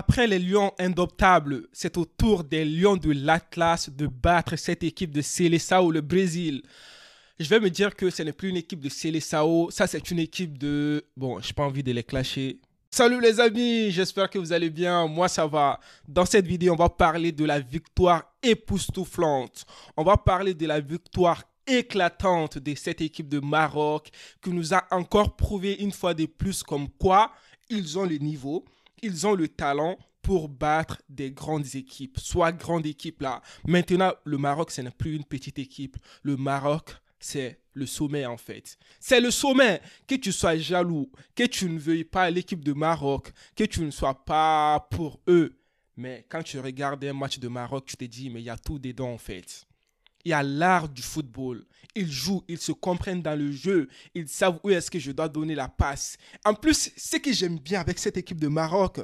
Après les Lions indoptables, c'est au tour des Lions de l'Atlas de battre cette équipe de Seleção, le Brésil. Je vais me dire que ce n'est plus une équipe de Seleção, ça c'est une équipe de... Bon, je n'ai pas envie de les clasher. Salut les amis, j'espère que vous allez bien, moi ça va. Dans cette vidéo, on va parler de la victoire époustouflante. On va parler de la victoire éclatante de cette équipe de Maroc qui nous a encore prouvé une fois de plus comme quoi ils ont le niveau, ils ont le talent pour battre des grandes équipes, soit grande équipe là. Maintenant, le Maroc, ce n'est plus une petite équipe. Le Maroc, c'est le sommet en fait. C'est le sommet. Que tu sois jaloux, que tu ne veuilles pas l'équipe de Maroc, que tu ne sois pas pour eux. Mais quand tu regardes un match de Maroc, tu te dis, mais il y a tout dedans en fait. Il y a l'art du football. Ils jouent, ils se comprennent dans le jeu. Ils savent où est-ce que je dois donner la passe. En plus, ce que j'aime bien avec cette équipe de Maroc,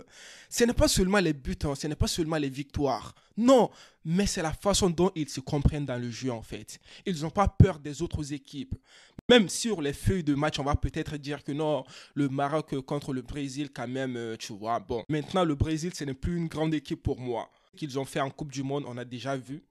ce n'est pas seulement les buts, hein, ce n'est pas seulement les victoires. Non, mais c'est la façon dont ils se comprennent dans le jeu en fait. Ils n'ont pas peur des autres équipes. Même sur les feuilles de match, on va peut-être dire que non, le Maroc contre le Brésil quand même, tu vois. Bon, maintenant le Brésil, ce n'est plus une grande équipe pour moi. Ce qu'ils ont fait en Coupe du Monde, on a déjà vu.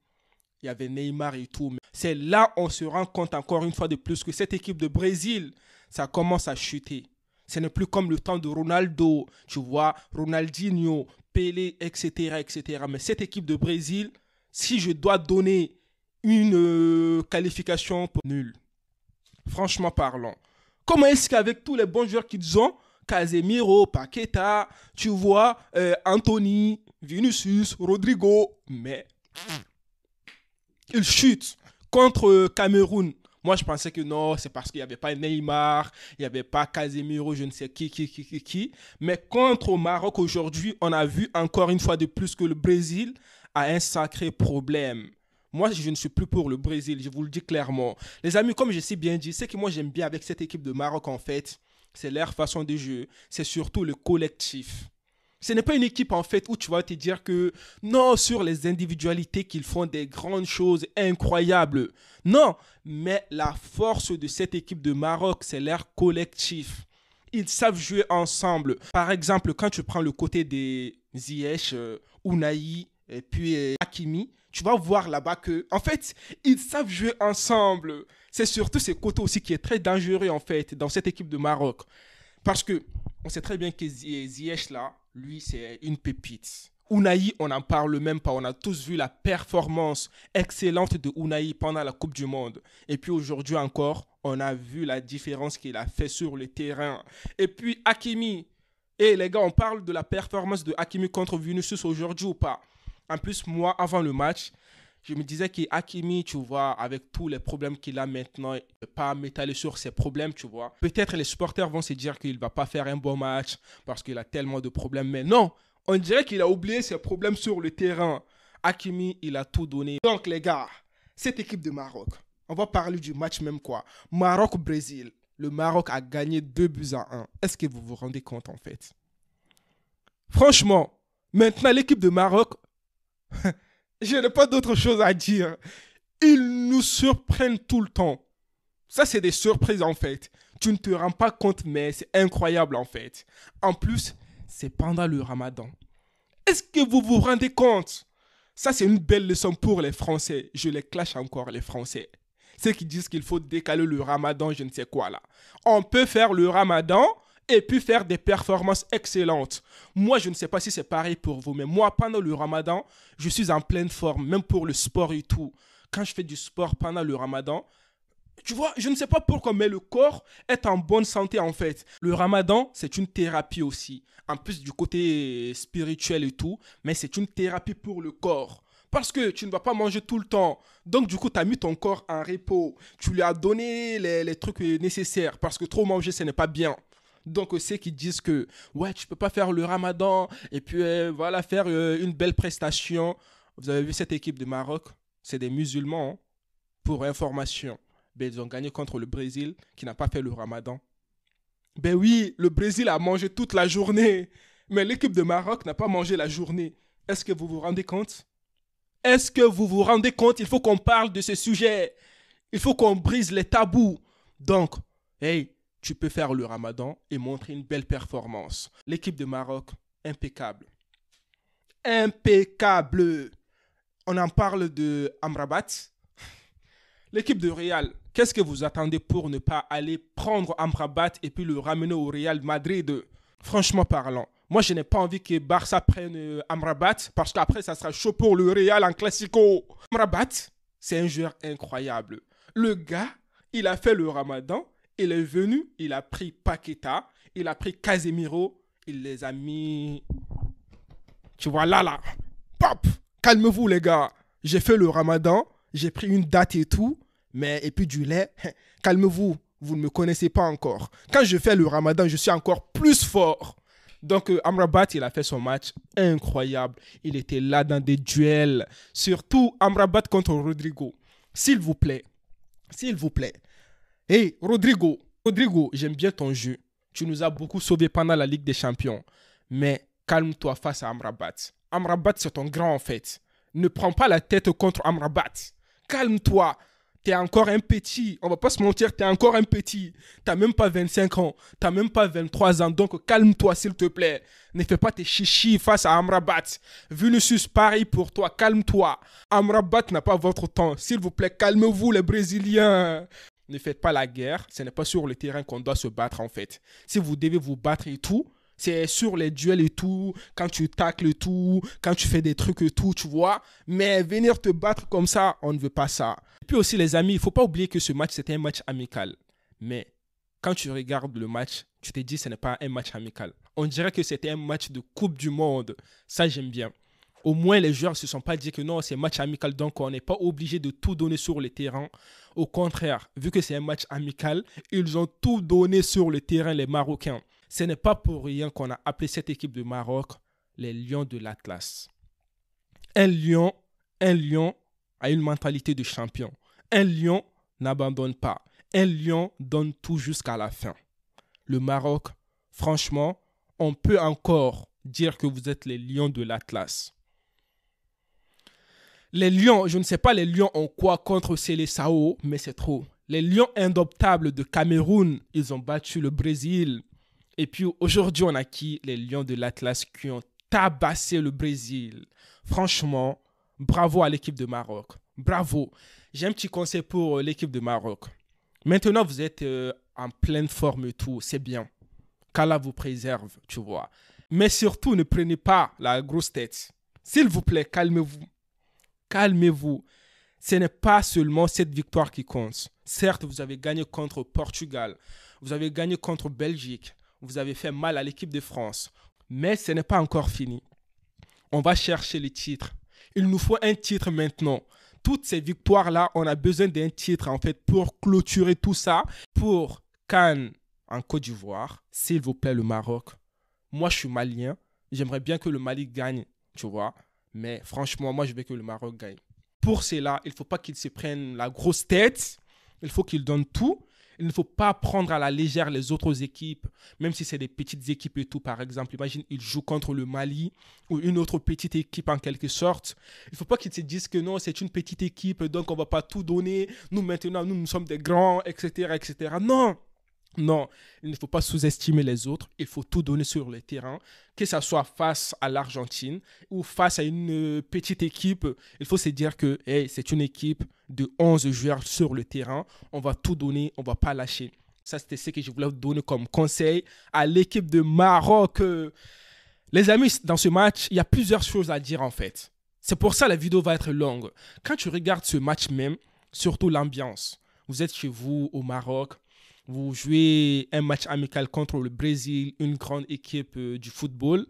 Il y avait Neymar et tout. C'est là on se rend compte encore une fois de plus que cette équipe de Brésil, ça commence à chuter. Ce n'est plus comme le temps de Ronaldo, tu vois, Ronaldinho, Pelé, etc., etc. Mais cette équipe de Brésil, si je dois donner une qualification pour nul, franchement parlant, comment est-ce qu'avec tous les bons joueurs qu'ils ont, Casemiro, Paqueta, tu vois, Anthony, Vinicius, Rodrigo, mais... il chute contre Cameroun. Moi, je pensais que non, c'est parce qu'il n'y avait pas Neymar, il n'y avait pas Casemiro, je ne sais qui. Mais contre Maroc aujourd'hui, on a vu encore une fois de plus que le Brésil a un sacré problème. Moi, je ne suis plus pour le Brésil, je vous le dis clairement. Les amis, comme je sais bien dit, ce que moi j'aime bien avec cette équipe de Maroc, en fait, c'est leur façon de jeu, c'est surtout le collectif. Ce n'est pas une équipe en fait où tu vas te dire que non, sur les individualités qu'ils font des grandes choses incroyables. Non, mais la force de cette équipe de Maroc, c'est leur collectif. Ils savent jouer ensemble. Par exemple, quand tu prends le côté des Ziyech, Unai et puis Hakimi, tu vas voir là-bas que, en fait, ils savent jouer ensemble. C'est surtout ce côté aussi qui est très dangereux en fait dans cette équipe de Maroc. Parce que on sait très bien que Ziyech là, lui c'est une pépite. Unai, on n'en parle même pas. On a tous vu la performance excellente de Unai pendant la Coupe du Monde. Et puis aujourd'hui encore, on a vu la différence qu'il a fait sur le terrain. Et puis Hakimi. Et les gars, on parle de la performance de Hakimi contre Vinicius aujourd'hui ou pas? En plus, moi, avant le match, je me disais qu'Hakimi, tu vois, avec tous les problèmes qu'il a maintenant, il ne peut pas m'étaler sur ses problèmes, tu vois. Peut-être les supporters vont se dire qu'il ne va pas faire un bon match parce qu'il a tellement de problèmes. Mais non, on dirait qu'il a oublié ses problèmes sur le terrain. Hakimi, il a tout donné. Donc les gars, cette équipe de Maroc, on va parler du match même quoi. Maroc-Brésil. Le Maroc a gagné 2-1. Est-ce que vous vous rendez compte en fait? Franchement, maintenant l'équipe de Maroc... je n'ai pas d'autre chose à dire. Ils nous surprennent tout le temps. Ça, c'est des surprises en fait. Tu ne te rends pas compte, mais c'est incroyable en fait. En plus, c'est pendant le Ramadan. Est-ce que vous vous rendez compte? Ça, c'est une belle leçon pour les Français. Je les clash encore, les Français. Ceux qui disent qu'il faut décaler le Ramadan, je ne sais quoi là. On peut faire le Ramadan et puis faire des performances excellentes. Moi, je ne sais pas si c'est pareil pour vous, mais moi, pendant le Ramadan, je suis en pleine forme, même pour le sport et tout. Quand je fais du sport pendant le Ramadan, tu vois, je ne sais pas pourquoi, mais le corps est en bonne santé en fait. Le Ramadan, c'est une thérapie aussi. En plus du côté spirituel et tout, mais c'est une thérapie pour le corps. Parce que tu ne vas pas manger tout le temps. Donc, du coup, tu as mis ton corps en repos. Tu lui as donné les trucs nécessaires. Parce que trop manger, ce n'est pas bien. Donc, ceux qui disent que, ouais, tu peux pas faire le Ramadan et puis, voilà, faire une belle prestation. Vous avez vu cette équipe de Maroc? C'est des musulmans, hein, pour information. Ben, ils ont gagné contre le Brésil qui n'a pas fait le Ramadan. Ben oui, le Brésil a mangé toute la journée. Mais l'équipe de Maroc n'a pas mangé la journée. Est-ce que vous vous rendez compte? Est-ce que vous vous rendez compte? Il faut qu'on parle de ce sujet. Il faut qu'on brise les tabous. Donc, hey, tu peux faire le Ramadan et montrer une belle performance. L'équipe de Maroc, impeccable. impeccable. On en parle de Amrabat. L'équipe de Real, qu'est-ce que vous attendez pour ne pas aller prendre Amrabat et puis le ramener au Real Madrid? Franchement parlant, moi je n'ai pas envie que Barça prenne Amrabat parce qu'après ça sera chaud pour le Real en Classico. Amrabat, c'est un joueur incroyable. Le gars, il a fait le Ramadan, il est venu, il a pris Paqueta, il a pris Casemiro, il les a mis... Tu vois là, pop, calmez-vous les gars. J'ai fait le Ramadan, j'ai pris une date et tout, mais et puis du lait, calmez-vous, vous ne me connaissez pas encore. Quand je fais le Ramadan, je suis encore plus fort. Donc Amrabat, il a fait son match incroyable. Il était là dans des duels, surtout Amrabat contre Rodrigo. S'il vous plaît. Hey Rodrigo, j'aime bien ton jeu. Tu nous as beaucoup sauvés pendant la Ligue des Champions. Mais calme-toi face à Amrabat. Amrabat, c'est ton grand en fait. Ne prends pas la tête contre Amrabat. Calme-toi. T'es encore un petit. On va pas se mentir, t'es encore un petit. T'as même pas 25 ans. T'as même pas 23 ans. Donc calme-toi s'il te plaît. Ne fais pas tes chichis face à Amrabat. Vinicius, pareil pour toi. Calme-toi. Amrabat n'a pas votre temps. S'il vous plaît, calmez-vous les Brésiliens. Ne faites pas la guerre. Ce n'est pas sur le terrain qu'on doit se battre en fait. Si vous devez vous battre et tout, c'est sur les duels et tout, quand tu tacles et tout, quand tu fais des trucs et tout, tu vois. Mais venir te battre comme ça, on ne veut pas ça. Et puis aussi les amis, il ne faut pas oublier que ce match, c'était un match amical. Mais quand tu regardes le match, tu te dis que ce n'est pas un match amical. On dirait que c'était un match de Coupe du Monde. Ça, j'aime bien. Au moins, les joueurs ne se sont pas dit que non, c'est un match amical, donc on n'est pas obligé de tout donner sur le terrain. Au contraire, vu que c'est un match amical, ils ont tout donné sur le terrain, les Marocains. Ce n'est pas pour rien qu'on a appelé cette équipe de Maroc les Lions de l'Atlas. Un lion a une mentalité de champion. Un lion n'abandonne pas. Un lion donne tout jusqu'à la fin. Le Maroc, franchement, on peut encore dire que vous êtes les Lions de l'Atlas. Les Lions, je ne sais pas les Lions ont quoi contre Seleção, mais c'est trop. Les Lions indomptables de Cameroun, ils ont battu le Brésil. Et puis aujourd'hui, on a qui? Les Lions de l'Atlas qui ont tabassé le Brésil. Franchement, bravo à l'équipe de Maroc. Bravo. J'ai un petit conseil pour l'équipe de Maroc. Maintenant, vous êtes en pleine forme et tout. C'est bien. Qu'Allah vous préserve, tu vois. Mais surtout, ne prenez pas la grosse tête. S'il vous plaît, calmez-vous. Calmez-vous. Ce n'est pas seulement cette victoire qui compte. Certes, vous avez gagné contre Portugal. Vous avez gagné contre Belgique. Vous avez fait mal à l'équipe de France. Mais ce n'est pas encore fini. On va chercher les titres. Il nous faut un titre maintenant. Toutes ces victoires-là, on a besoin d'un titre en fait pour clôturer tout ça. Pour CAN en Côte d'Ivoire, s'il vous plaît le Maroc. Moi, je suis malien. J'aimerais bien que le Mali gagne, tu vois. Mais franchement, moi, je veux que le Maroc gagne. Pour cela, il ne faut pas qu'il se prenne la grosse tête. Il faut qu'il donne tout. Il ne faut pas prendre à la légère les autres équipes, même si c'est des petites équipes et tout, par exemple. Imagine, il joue contre le Mali ou une autre petite équipe en quelque sorte. Il ne faut pas qu'ils se disent que non, c'est une petite équipe, donc on ne va pas tout donner. Nous, maintenant, nous sommes des grands, etc., etc. Non! Non, il ne faut pas sous-estimer les autres. Il faut tout donner sur le terrain. Que ce soit face à l'Argentine ou face à une petite équipe, il faut se dire que hey, c'est une équipe de 11 joueurs sur le terrain. On va tout donner, on ne va pas lâcher. Ça, c'était ce que je voulais vous donner comme conseil à l'équipe de Maroc. Les amis, dans ce match, il y a plusieurs choses à dire en fait. C'est pour ça que la vidéo va être longue. Quand tu regardes ce match même, surtout l'ambiance. Vous êtes chez vous au Maroc. Vous jouez un match amical contre le Brésil, une grande équipe du football.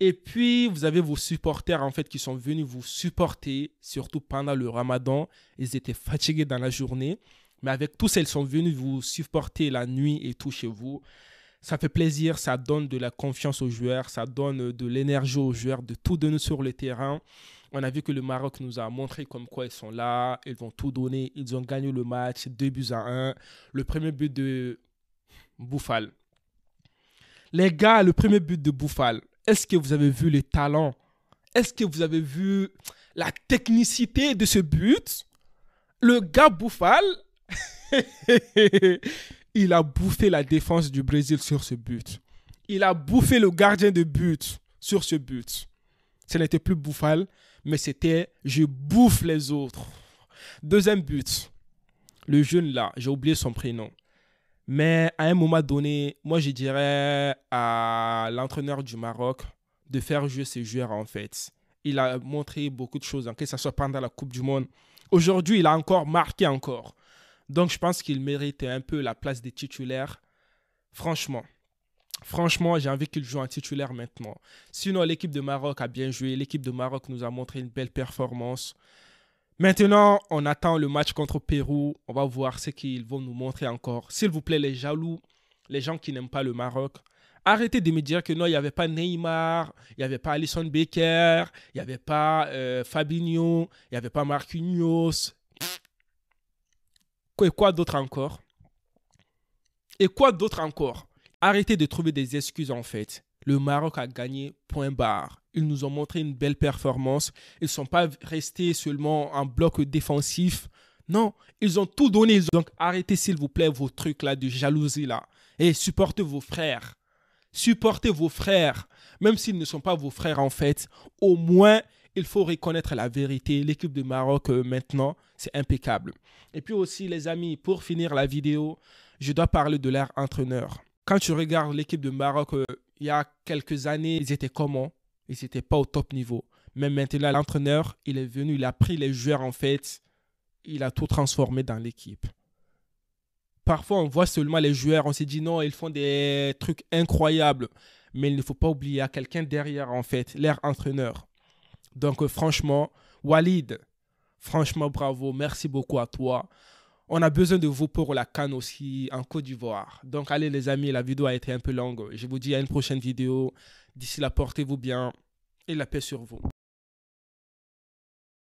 Et puis, vous avez vos supporters en fait qui sont venus vous supporter, surtout pendant le Ramadan. Ils étaient fatigués dans la journée. Mais avec tout ça, ils sont venus vous supporter la nuit et tout chez vous. Ça fait plaisir, ça donne de la confiance aux joueurs, ça donne de l'énergie aux joueurs de tout donner sur le terrain. On a vu que le Maroc nous a montré comme quoi ils sont là, ils vont tout donner, ils ont gagné le match 2-1. Le premier but de Boufal. Les gars, le premier but de Boufal, est-ce que vous avez vu le talent? Est-ce que vous avez vu la technicité de ce but? Le gars Boufal, il a bouffé la défense du Brésil sur ce but. Il a bouffé le gardien de but sur ce but. Ce n'était plus Bouffal, mais c'était je bouffe les autres. Deuxième but, le jeune là, j'ai oublié son prénom. Mais à un moment donné, moi je dirais à l'entraîneur du Maroc de faire jouer ses joueurs en fait. Il a montré beaucoup de choses, que ce soit pendant la Coupe du Monde. Aujourd'hui, il a encore marqué encore. Donc je pense qu'il mérite un peu la place des titulaires. Franchement. Franchement, j'ai envie qu'il joue en titulaire maintenant. Sinon, l'équipe de Maroc a bien joué. L'équipe de Maroc nous a montré une belle performance. Maintenant, on attend le match contre Pérou. On va voir ce qu'ils vont nous montrer encore. S'il vous plaît, les jaloux, les gens qui n'aiment pas le Maroc, arrêtez de me dire que non, il n'y avait pas Neymar, il n'y avait pas Alisson Becker, il n'y avait pas Fabinho, il n'y avait pas Marquinhos. Et quoi d'autre encore? Et quoi d'autre encore? Arrêtez de trouver des excuses en fait. Le Maroc a gagné, point barre. Ils nous ont montré une belle performance. Ils ne sont pas restés seulement en bloc défensif. Non, ils ont tout donné. Donc arrêtez s'il vous plaît vos trucs là de jalousie là. Et supportez vos frères. Supportez vos frères. Même s'ils ne sont pas vos frères en fait. Au moins, il faut reconnaître la vérité. L'équipe de Maroc maintenant, c'est impeccable. Et puis aussi les amis, pour finir la vidéo, je dois parler de leur entraîneur. Quand tu regardes l'équipe de Maroc, il y a quelques années, ils étaient comment? Ils n'étaient pas au top niveau. Mais maintenant, l'entraîneur, il est venu, il a pris les joueurs en fait, il a tout transformé dans l'équipe. Parfois, on voit seulement les joueurs, on se dit non, ils font des trucs incroyables. Mais il ne faut pas oublier, il y a quelqu'un derrière en fait, leur entraîneur. Donc franchement, Walid, franchement bravo, merci beaucoup à toi. On a besoin de vous pour la CAN aussi en Côte d'Ivoire. Donc allez les amis, la vidéo a été un peu longue. Je vous dis à une prochaine vidéo. D'ici là, portez-vous bien et la paix sur vous.